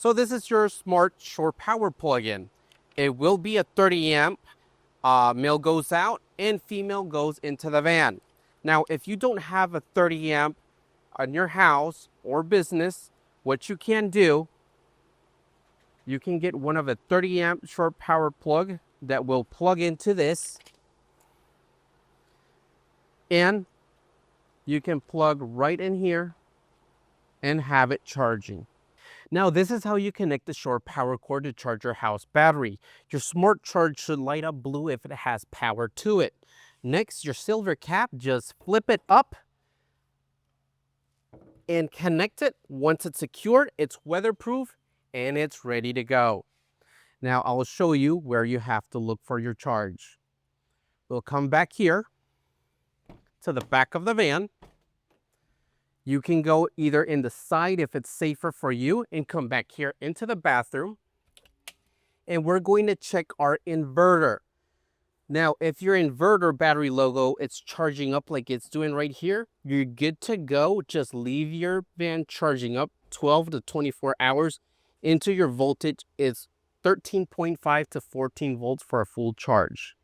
So this is your smart shore power plug-in. It will be a 30 amp. Male goes out and female goes into the van. Now, if you don't have a 30 amp on your house or business, what you can do, you can get one of a 30 amp short power plug that will plug into this, and you can plug right in here and have it charging. Now, this is how you connect the shore power cord to charge your house battery. Your smart charge should light up blue if it has power to it. Next, your silver cap, just flip it up and connect it. Once it's secured, it's weatherproof and it's ready to go. Now, I'll show you where you have to look for your charge. We'll come back here to the back of the van. You can go either in the side if it's safer for you and come back here into the bathroom. And we're going to check our inverter. Now, if your inverter battery logo, it's charging up like it's doing right here, you're good to go. Just leave your van charging up 12 to 24 hours into your voltage is 13.5 to 14 volts for a full charge.